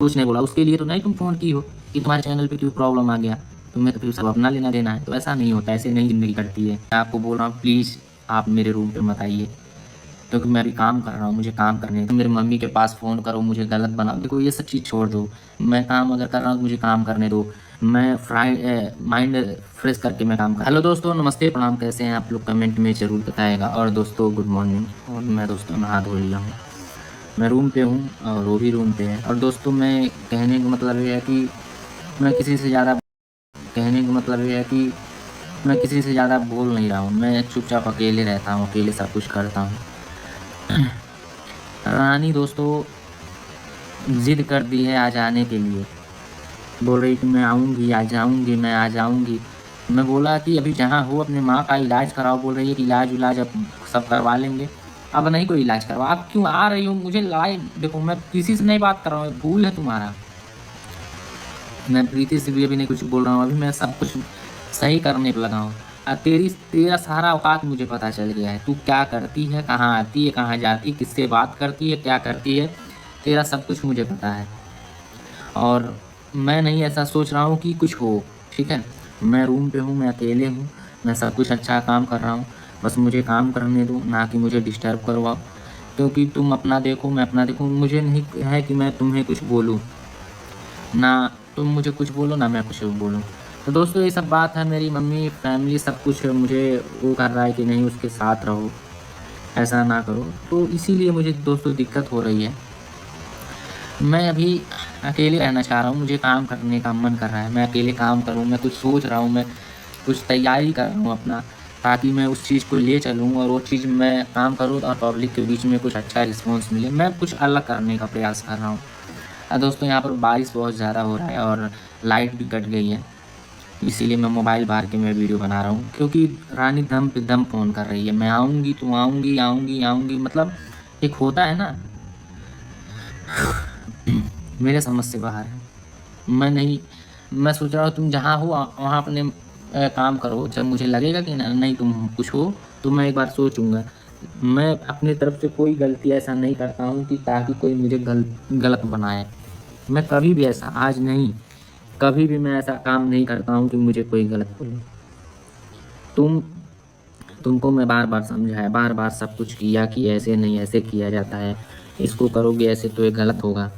कुछ नहीं बोला। उसके लिए तो नहीं तुम फ़ोन की हो कि तुम्हारे चैनल पे क्यों प्रॉब्लम आ गया, तुम्हें तो फिर सब अपना लेना देना है। तो ऐसा नहीं होता, ऐसे नहीं ज़िंदगी कटती है। मैं आपको बोल रहा हूँ प्लीज़ आप मेरे रूम पे मत आइए, क्योंकि मैं अभी काम कर रहा हूँ, मुझे काम करने दो। मेरी मम्मी के पास फ़ोन करो, मुझे गलत बनाओ, देखो ये सब चीज़ छोड़ दो। मैं काम अगर कर रहा हूँ तो मुझे काम करने दो। मैं माइंड फ्रेश करके मैं काम कर। हेलो दोस्तों, नमस्ते, प्रणाम, कैसे हैं आप लोग? कमेंट में ज़रूर बताएगा। और दोस्तों गुड मॉर्निंग। और मैं दोस्तों नहा धो लिया हूँ, मैं रूम पे हूँ और वो भी रूम पे है। और दोस्तों मैं कहने का मतलब ये है कि मैं किसी से ज़्यादा कहने का मतलब ये है कि मैं किसी से ज़्यादा बोल नहीं रहा हूँ। मैं चुपचाप अकेले रहता हूँ, अकेले सब कुछ करता हूँ। रानी दोस्तों ज़िद कर दी है आज आने के लिए, बोल रही कि मैं आऊँगी, आज आऊँगी, मैं आज आऊँगी। मैं बोला कि अभी जहाँ हो अपनी माँ का इलाज कराओ, बोल रही है कि इलाज-विलाज अब सब करवा लेंगे। अब नहीं कोई इलाज करवा, आप क्यों आ रही हो? मुझे लड़ाई देखो, मैं किसी से नहीं बात कर रहा हूँ, भूल है तुम्हारा। मैं प्रीति से भी अभी नहीं कुछ बोल रहा हूँ, अभी मैं सब कुछ सही करने पे लगा हूँ। तेरा सारा औकात मुझे पता चल गया है। तू क्या करती है, कहाँ आती है, कहाँ जाती है, किससे बात करती है, क्या करती है, तेरा सब कुछ मुझे पता है। और मैं नहीं ऐसा सोच रहा हूँ कि कुछ हो, ठीक है? मैं रूम पे हूँ, मैं अकेले हूँ, मैं सब कुछ अच्छा काम कर रहा हूँ, बस मुझे काम करने दो, ना कि मुझे डिस्टर्ब करवाओ। क्योंकि तुम अपना देखो, मैं अपना देखूँ, मुझे नहीं है कि मैं तुम्हें कुछ बोलूँ, ना तुम मुझे कुछ बोलो, ना मैं कुछ बोलूँ। तो दोस्तों ये सब बात है, मेरी मम्मी, फैमिली सब कुछ मुझे वो कर रहा है कि नहीं उसके साथ रहो, ऐसा ना करो, तो इसीलिए मुझे दोस्तों दिक्कत हो रही है। मैं अभी अकेले रहना चाह रहा हूँ, मुझे काम करने का मन कर रहा है, मैं अकेले काम करूँ, मैं कुछ सोच रहा हूँ, मैं कुछ तैयारी कर रहा हूँ अपना, ताकि मैं उस चीज़ को ले चलूँ और वो चीज़ मैं काम करूँ और पब्लिक के बीच में कुछ अच्छा रिस्पॉन्स मिले। मैं कुछ अलग करने का प्रयास कर रहा हूँ। दोस्तों यहाँ पर बारिश बहुत ज़्यादा हो रहा है और लाइट भी कट गई है, इसीलिए मैं मोबाइल बाहर के मैं वीडियो बना रहा हूँ, क्योंकि रानी दम पे दम फ़ोन कर रही है, मैं आऊँगी, तुम आऊँगी, आऊँगी, आऊँगी, मतलब एक होता है ना, मेरे समझ से बाहर है। मैं नहीं मैं सोच रहा हूँ तुम जहाँ हो वहाँ अपने काम करो। जब मुझे लगेगा कि नहीं तुम कुछ हो, तो मैं एक बार सोचूँगा। मैं अपनी तरफ से कोई गलती ऐसा नहीं करता हूँ कि ताकि कोई मुझे गलत बनाए। मैं कभी भी ऐसा आज नहीं, कभी भी मैं ऐसा काम नहीं करता हूँ कि मुझे कोई गलत बोले। तुम तुमको मैं बार-बार समझाया, बार-बार सब कुछ किया कि ऐसे नहीं, ऐसे किया जाता है, इसको करोगे ऐसे तो ये गलत होगा।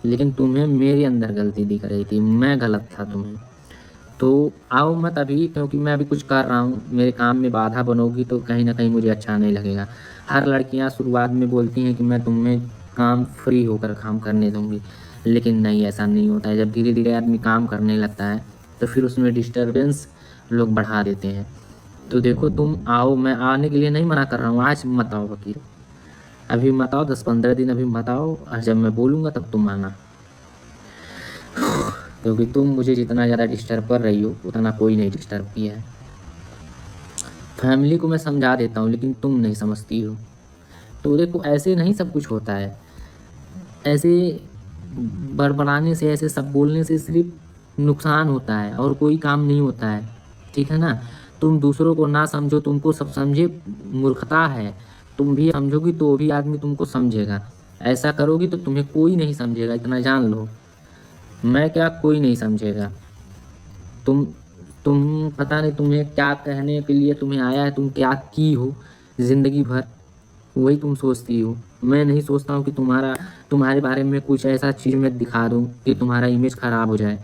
लेकिन तुम्हें मेरे अंदर गलती दिख रही थी, मैं गलत था तुम्हें। तो आओ मत अभी, क्योंकि मैं अभी कुछ कर रहा हूँ, मेरे काम में बाधा बनोगी तो कहीं न कहीं मुझे अच्छा नहीं लगेगा। हर लड़कियाँ शुरुआत में बोलती हैं कि मैं तुम्हें काम फ्री होकर काम करने दूँगी, लेकिन नहीं, ऐसा नहीं होता है। जब धीरे-धीरे आदमी काम करने लगता है, तो फिर उसमें डिस्टर्बेंस लोग बढ़ा देते हैं। तो देखो तुम आओ, मैं आने के लिए नहीं मना कर रहा हूँ, आज मत आओ वकील, अभी मत आओ, 10-15 दिन अभी मत आओ, और जब मैं बोलूँगा तब तुम आना। क्योंकि तुम मुझे जितना ज़्यादा डिस्टर्ब कर रही हो, उतना कोई नहीं डिस्टर्ब किया है। फैमिली को मैं समझा देता हूँ, लेकिन तुम नहीं समझती हो। तो देखो ऐसे नहीं सब कुछ होता है, ऐसे बड़बड़ाने से, ऐसे सब बोलने से सिर्फ़ नुकसान होता है और कोई काम नहीं होता है, ठीक है ना? तुम दूसरों को ना समझो, तुमको सब समझे, मूर्खता है। तुम भी समझोगी तो वो भी आदमी तुमको समझेगा। ऐसा करोगी तो तुम्हें कोई नहीं समझेगा, इतना जान लो। मैं क्या, कोई नहीं समझेगा। तुम तुम पता नहीं तुम्हें क्या कहने के लिए तुम्हें आया है, तुम क्या की हो ज़िंदगी भर, वही तुम सोचती हो। मैं नहीं सोचता हूँ कि तुम्हारे बारे में कुछ ऐसा चीज़ मैं दिखा दूँ कि तुम्हारा इमेज ख़राब हो जाए।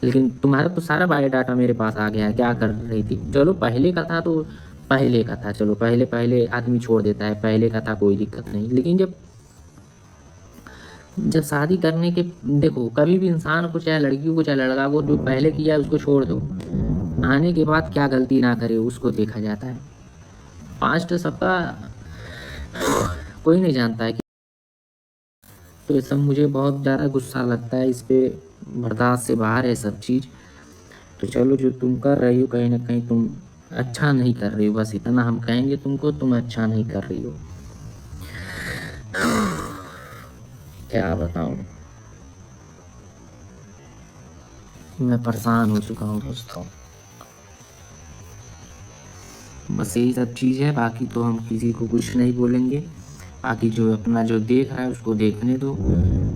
लेकिन तुम्हारा तो सारा बायोडाटा मेरे पास आ गया है, क्या कर रही थी। चलो पहले का था तो पहले का था, चलो पहले आदमी छोड़ देता है, पहले का था कोई दिक्कत नहीं। लेकिन जब जब शादी करने के, देखो कभी भी इंसान को, चाहे लड़की को चाहे लड़का को, जो पहले किया है उसको छोड़ दो। आने के बाद क्या गलती ना करे उसको देखा जाता है। पास्ट सबका कोई नहीं जानता है कि, तो ये सब मुझे बहुत ज़्यादा गुस्सा लगता है, इस पे बर्दाश्त से बाहर है सब चीज़। तो चलो जो तुम कर रही हो कहीं न कहीं तुम अच्छा नहीं कर रही हो, बस इतना हम कहेंगे तुमको, तुम अच्छा नहीं कर रही हो। क्या बताऊँ, मैं परेशान हो चुका हूँ दोस्तों। बस यही सब चीज़ है, बाकी तो हम किसी को कुछ नहीं बोलेंगे। बाकी जो अपना जो देख रहा है उसको देखने दो,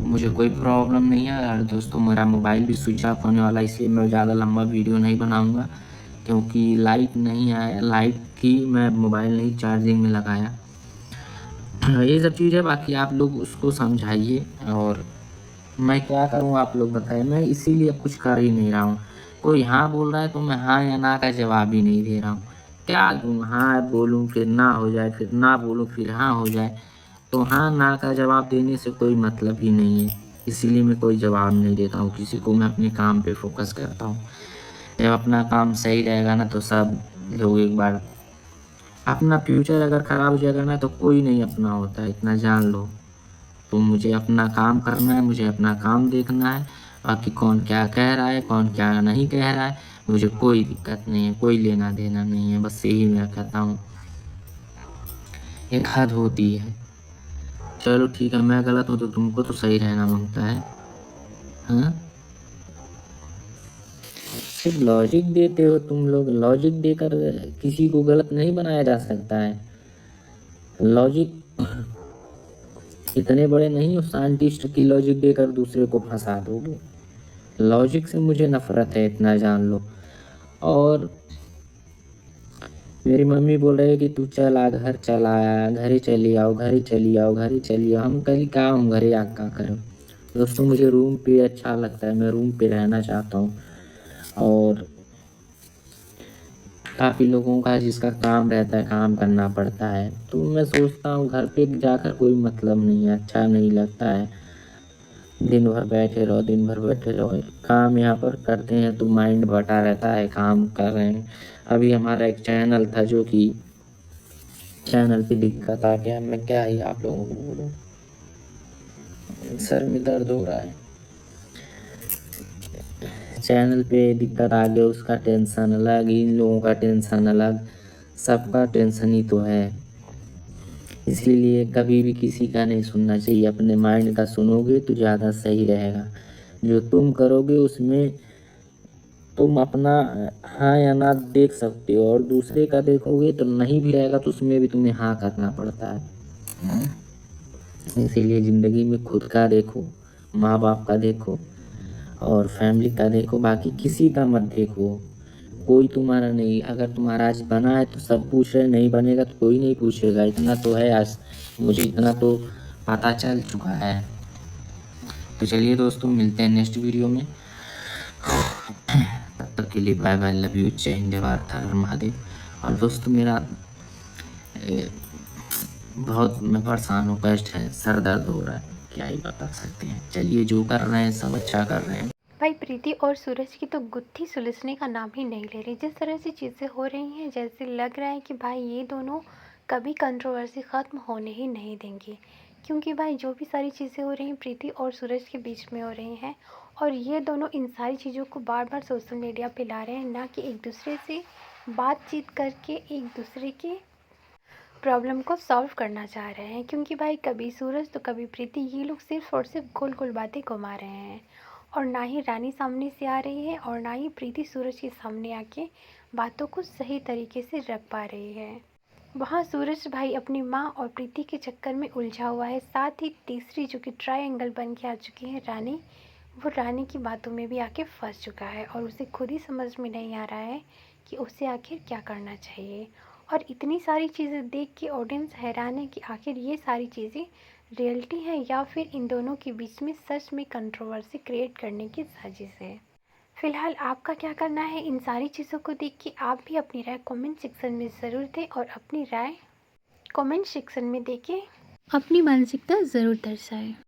मुझे कोई प्रॉब्लम नहीं है। और दोस्तों मेरा मोबाइल भी स्विच ऑफ होने वाला है, इसलिए मैं ज़्यादा लंबा वीडियो नहीं बनाऊँगा, क्योंकि लाइट नहीं आया, लाइट थी, मैं मोबाइल नहीं चार्जिंग में लगाया। ये सब चीज़ है, बाकी आप लोग उसको समझाइए। और मैं क्या करूँ आप लोग बताइए, मैं इसीलिए अब कुछ कर ही नहीं रहा हूँ। कोई हाँ बोल रहा है तो मैं हाँ या ना का जवाब ही नहीं दे रहा हूँ। क्या दूँ, हाँ बोलूँ फिर ना हो जाए, फिर ना बोलूँ फिर हाँ हो जाए। तो हाँ ना का जवाब देने से कोई मतलब ही नहीं है, इसीलिए मैं कोई जवाब नहीं देता हूँ किसी को, मैं अपने काम पे फोकस करता हूँ। जब अपना काम सही रहेगा ना तो सब लोग एक बार, अपना फ्यूचर अगर खराब हो जाएगा ना तो कोई नहीं अपना होता है, इतना जान लो। तो मुझे अपना काम करना है, मुझे अपना काम देखना है। बाकी कौन क्या कह रहा है, कौन क्या नहीं कह रहा है, मुझे कोई दिक्कत नहीं है, कोई लेना देना नहीं है। बस यही मैं कहता हूँ, एक हद होती है। चलो ठीक है, मैं गलत हूँ तो तुमको तो सही रहना मांगता है, हाँ? सिर्फ लॉजिक देते हो तुम लोग, लॉजिक देकर किसी को गलत नहीं बनाया जा सकता है। लॉजिक इतने बड़े नहीं हो साइंटिस्ट की लॉजिक देकर दूसरे को फंसा दोगे। लॉजिक से मुझे नफरत है, इतना जान लो। और मेरी मम्मी बोल रही है कि तू चल आ घर, चल आया घरे चली आओ, घरे चली आओ, घरे चली आओ। हम कल क्या हम घरे आ क्या करो। दोस्तों मुझे रूम पे अच्छा लगता है, मैं रूम पे रहना चाहता हूँ। और काफ़ी लोगों का जिसका काम रहता है, काम करना पड़ता है, तो मैं सोचता हूँ घर पे जाकर कोई मतलब नहीं है, अच्छा नहीं लगता है। दिन भर बैठे रहो, दिन भर बैठे रहो, काम यहाँ पर करते हैं तो माइंड बटा रहता है, काम कर रहे हैं। अभी हमारा एक चैनल था जो कि चैनल पे दिक्कत आ गया, मैं क्या ही आप लोगों को बोलूं, सर में दर्द हो रहा है। चैनल पे दिक्कत आ गया, उसका टेंशन अलग, इन लोगों का टेंशन अलग, सबका टेंशन ही तो है। इसीलिए कभी भी किसी का नहीं सुनना चाहिए, अपने माइंड का सुनोगे तो ज़्यादा सही रहेगा। जो तुम करोगे उसमें तुम अपना हाँ या ना देख सकते हो, और दूसरे का देखोगे तो नहीं भी रहेगा तो उसमें भी तुम्हें हाँ करना पड़ता है। इसीलिए ज़िंदगी में खुद का देखो, माँ बाप का देखो और फैमिली का देखो, बाकी किसी का मत देखो। कोई तुम्हारा नहीं, अगर तुम्हारा आज बना है तो सब पूछ रहे, नहीं बनेगा तो कोई नहीं पूछेगा, इतना तो है। आज मुझे इतना तो पता चल चुका है। तो चलिए दोस्तों, मिलते हैं नेक्स्ट वीडियो में। तब तक के लिए बाय बाय, लव यू, जय हिंद, भारत हर महादेव। और दोस्तों मेरा बहुत, मैं परेशान हूँ, कष्ट है, सर दर्द हो रहा है, क्या ही बता सकते हैं। चलिए जो कर रहे हैं सब अच्छा कर रहे हैं। भाई प्रीति और सूरज की तो गुत्थी सुलझने का नाम ही नहीं ले रही। जिस तरह से चीज़ें हो रही हैं, जैसे लग रहा है कि भाई ये दोनों कभी कंट्रोवर्सी ख़त्म होने ही नहीं देंगी। क्योंकि भाई जो भी सारी चीज़ें हो रही हैं प्रीति और सूरज के बीच में हो रही हैं, और ये दोनों इन सारी चीज़ों को बार बार सोशल मीडिया पे ला रहे हैं, ना कि एक दूसरे से बातचीत करके एक दूसरे के प्रॉब्लम को सॉल्व करना चाह रहे हैं। क्योंकि भाई कभी सूरज तो कभी प्रीति, ये लोग सिर्फ और सिर्फ गोल गोल बातें घुमा रहे हैं। और ना ही रानी सामने से आ रही है और ना ही प्रीति सूरज के सामने आके बातों को सही तरीके से रख पा रही है। वहाँ सूरज भाई अपनी माँ और प्रीति के चक्कर में उलझा हुआ है। साथ ही तीसरी जो कि ट्रायंगल बन के आ चुकी है रानी, वो रानी की बातों में भी आके फंस चुका है और उसे खुद ही समझ में नहीं आ रहा है कि उसे आखिर क्या करना चाहिए। और इतनी सारी चीज़ें देख के ऑडियंस हैरान है कि आखिर ये सारी चीज़ें रियलिटी है या फिर इन दोनों के बीच में सच में कंट्रोवर्सी क्रिएट करने की साजिश है। फिलहाल आपका क्या करना है इन सारी चीज़ों को देख के? आप भी अपनी राय कमेंट सेक्शन में ज़रूर दें और अपनी राय कमेंट सेक्शन में देके अपनी मानसिकता ज़रूर दर्शाएं।